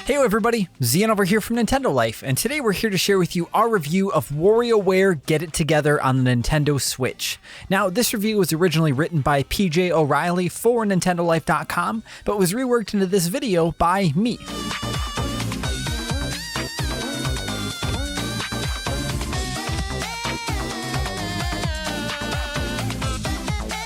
Hey everybody, Zian over here from Nintendo Life, and today we're here to share with you our review of WarioWare Get It Together on the Nintendo Switch. Now, this review was originally written by PJ O'Reilly for NintendoLife.com, but was reworked into this video by me.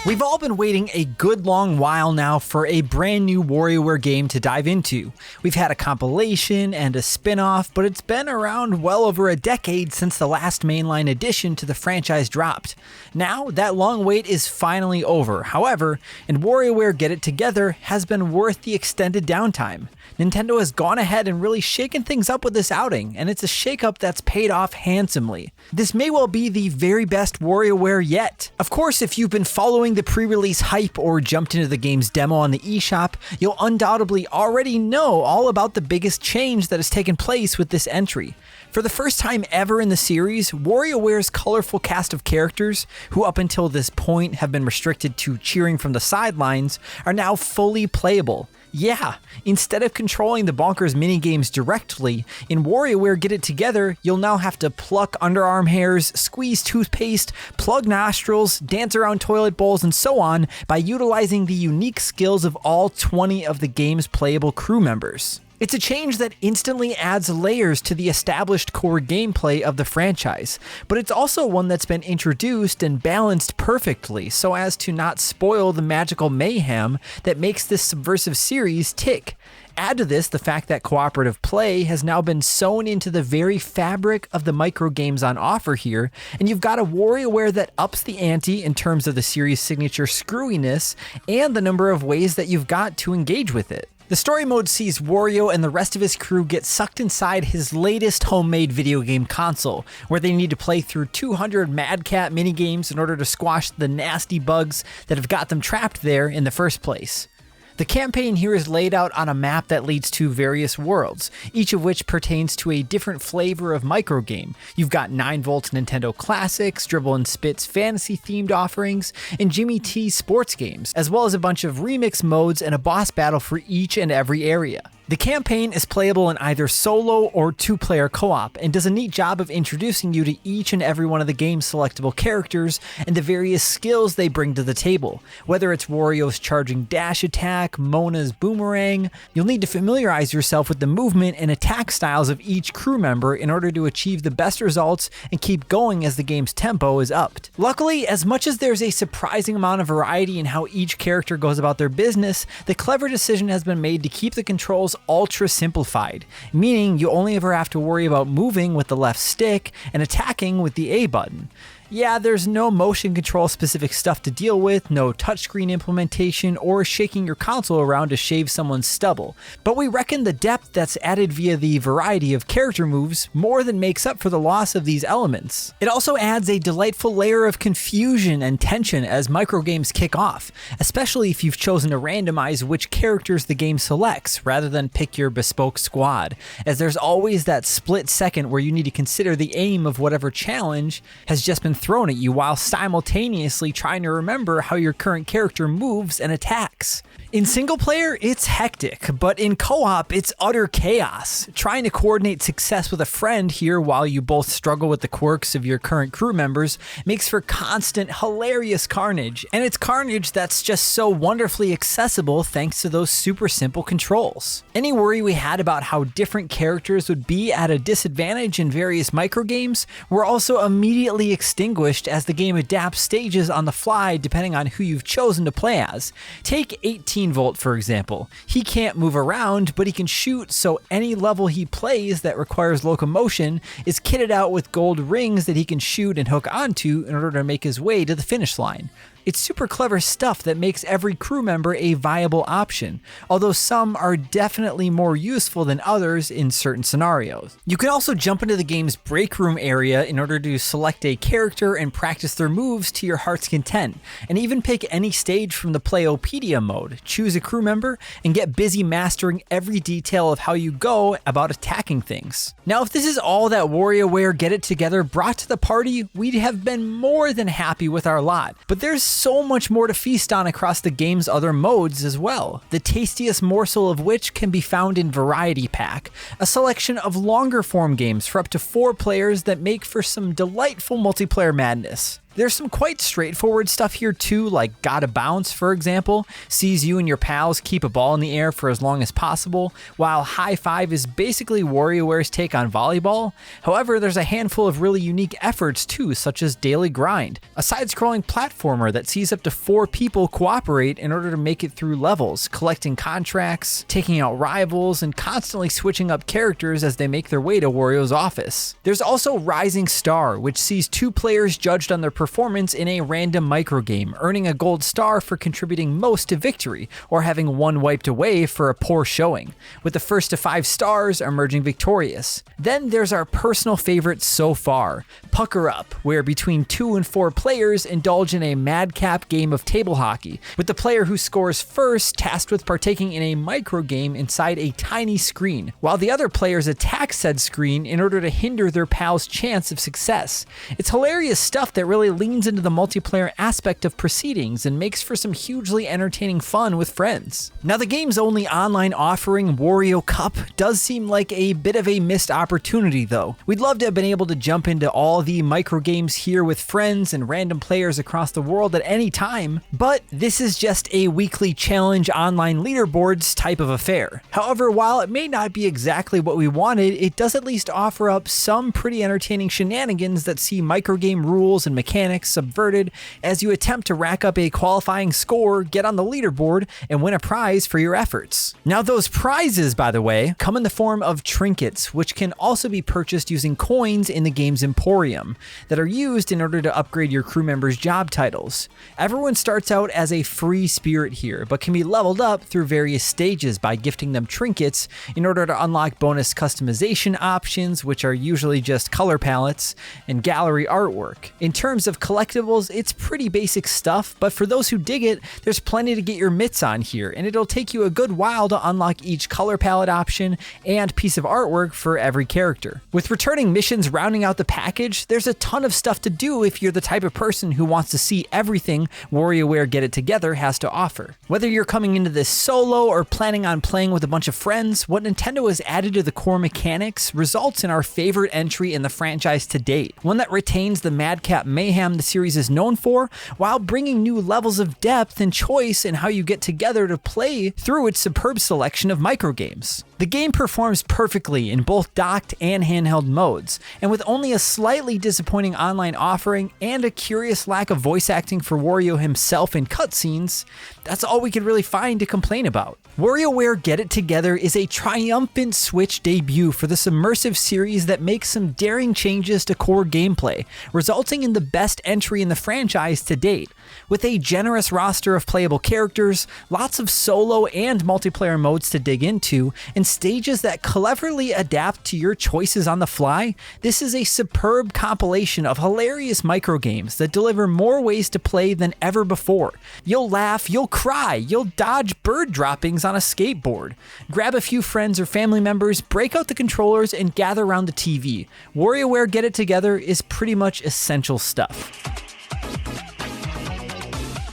We've all been waiting a good long while now for a brand new WarioWare game to dive into. We've had a compilation and a spin-off, but it's been around well over a decade since the last mainline addition to the franchise dropped. Now, that long wait is finally over, however, and WarioWare Get It Together has been worth the extended downtime. Nintendo has gone ahead and really shaken things up with this outing, and it's a shakeup that's paid off handsomely. This may well be the very best WarioWare yet. Of course, if you've been following the pre-release hype or jumped into the game's demo on the eShop, you'll undoubtedly already know all about the biggest change that has taken place with this entry. For the first time ever in the series, WarioWare's colorful cast of characters, who up until this point have been restricted to cheering from the sidelines, are now fully playable. Yeah, instead of controlling the bonkers minigames directly, in WarioWare Get It Together, you'll now have to pluck underarm hairs, squeeze toothpaste, plug nostrils, dance around toilet bowls, and so on by utilizing the unique skills of all 20 of the game's playable crew members. It's a change that instantly adds layers to the established core gameplay of the franchise, but it's also one that's been introduced and balanced perfectly so as to not spoil the magical mayhem that makes this subversive series tick. Add to this the fact that cooperative play has now been sewn into the very fabric of the micro games on offer here, and you've got a WarioWare that ups the ante in terms of the series' signature screwiness and the number of ways that you've got to engage with it. The story mode sees Wario and the rest of his crew get sucked inside his latest homemade video game console, where they need to play through 200 Mad Cat minigames in order to squash the nasty bugs that have got them trapped there in the first place. The campaign here is laid out on a map that leads to various worlds, each of which pertains to a different flavor of microgame. You've got 9V Nintendo Classics, Dribble and Spit's fantasy-themed offerings, and Jimmy T's sports games, as well as a bunch of remix modes and a boss battle for each and every area. The campaign is playable in either solo or two-player co-op, and does a neat job of introducing you to each and every one of the game's selectable characters and the various skills they bring to the table. Whether it's Wario's charging dash attack, Mona's boomerang, you'll need to familiarize yourself with the movement and attack styles of each crew member in order to achieve the best results and keep going as the game's tempo is upped. Luckily, as much as there's a surprising amount of variety in how each character goes about their business, the clever decision has been made to keep the controls ultra simplified, meaning you only ever have to worry about moving with the left stick and attacking with the A button. Yeah, there's no motion control specific stuff to deal with, no touchscreen implementation, or shaking your console around to shave someone's stubble, but we reckon the depth that's added via the variety of character moves more than makes up for the loss of these elements. It also adds a delightful layer of confusion and tension as microgames kick off, especially if you've chosen to randomize which characters the game selects rather than pick your bespoke squad, as there's always that split second where you need to consider the aim of whatever challenge has just been thrown at you while simultaneously trying to remember how your current character moves and attacks. In single player, it's hectic, but in co-op, it's utter chaos. Trying to coordinate success with a friend here while you both struggle with the quirks of your current crew members makes for constant, hilarious carnage, and it's carnage that's just so wonderfully accessible thanks to those super simple controls. Any worry we had about how different characters would be at a disadvantage in various microgames were also immediately extinguished as the game adapts stages on the fly depending on who you've chosen to play as. Take 18V for example. He can't move around, but he can shoot, so any level he plays that requires locomotion is kitted out with gold rings that he can shoot and hook onto in order to make his way to the finish line. It's super clever stuff that makes every crew member a viable option, although some are definitely more useful than others in certain scenarios. You can also jump into the game's break room area in order to select a character and practice their moves to your heart's content, and even pick any stage from the Playopedia mode, choose a crew member, and get busy mastering every detail of how you go about attacking things. Now, if this is all that WarioWare Get It Together brought to the party, we'd have been more than happy with our lot, but there's so much more to feast on across the game's other modes as well, the tastiest morsel of which can be found in Variety Pack, a selection of longer form games for up to 4 players that make for some delightful multiplayer madness. There's some quite straightforward stuff here too, like Gotta Bounce, for example, sees you and your pals keep a ball in the air for as long as possible, while High Five is basically WarioWare's take on volleyball. However, there's a handful of really unique efforts too, such as Daily Grind, a side-scrolling platformer that sees up to 4 people cooperate in order to make it through levels, collecting contracts, taking out rivals, and constantly switching up characters as they make their way to Wario's office. There's also Rising Star, which sees 2 players judged on their performance in a random microgame, earning a gold star for contributing most to victory, or having 1 wiped away for a poor showing, with the first to 5 stars emerging victorious. Then there's our personal favorite so far, Pucker Up, where between 2 and 4 players indulge in a madcap game of table hockey, with the player who scores first tasked with partaking in a microgame inside a tiny screen, while the other players attack said screen in order to hinder their pal's chance of success. It's hilarious stuff that really leans into the multiplayer aspect of proceedings and makes for some hugely entertaining fun with friends. Now, the game's only online offering, Wario Cup, does seem like a bit of a missed opportunity though. We'd love to have been able to jump into all the microgames here with friends and random players across the world at any time, but this is just a weekly challenge online leaderboards type of affair. However, while it may not be exactly what we wanted, it does at least offer up some pretty entertaining shenanigans that see microgame rules and mechanics subverted as you attempt to rack up a qualifying score, get on the leaderboard, and win a prize for your efforts. Now, those prizes, by the way, come in the form of trinkets, which can also be purchased using coins in the game's Emporium that are used in order to upgrade your crew members' job titles. Everyone starts out as a free spirit here, but can be leveled up through various stages by gifting them trinkets in order to unlock bonus customization options, which are usually just color palettes and gallery artwork. In terms of collectibles, it's pretty basic stuff, but for those who dig it, there's plenty to get your mitts on here, and it'll take you a good while to unlock each color palette option and piece of artwork for every character. With returning missions rounding out the package, there's a ton of stuff to do if you're the type of person who wants to see everything WarioWare Get It Together has to offer. Whether you're coming into this solo or planning on playing with a bunch of friends, what Nintendo has added to the core mechanics results in our favorite entry in the franchise to date, one that retains the madcap mayhem the series is known for, while bringing new levels of depth and choice in how you get together to play through its superb selection of microgames. The game performs perfectly in both docked and handheld modes, and with only a slightly disappointing online offering and a curious lack of voice acting for Wario himself in cutscenes, that's all we could really find to complain about. WarioWare Get It Together is a triumphant Switch debut for the immersive series that makes some daring changes to core gameplay, resulting in the best entry in the franchise to date. With a generous roster of playable characters, lots of solo and multiplayer modes to dig into, and stages that cleverly adapt to your choices on the fly, this is a superb compilation of hilarious microgames that deliver more ways to play than ever before. You'll laugh, you'll cry, you'll dodge bird droppings on a skateboard. Grab a few friends or family members, break out the controllers, and gather around the TV. WarioWare Get It Together is pretty much essential stuff.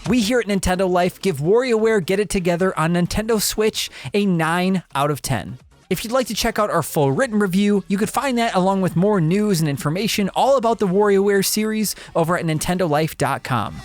We here at Nintendo Life give WarioWare Get It Together on Nintendo Switch a 9 out of 10. If you'd like to check out our full written review, you could find that along with more news and information all about the WarioWare series over at nintendolife.com.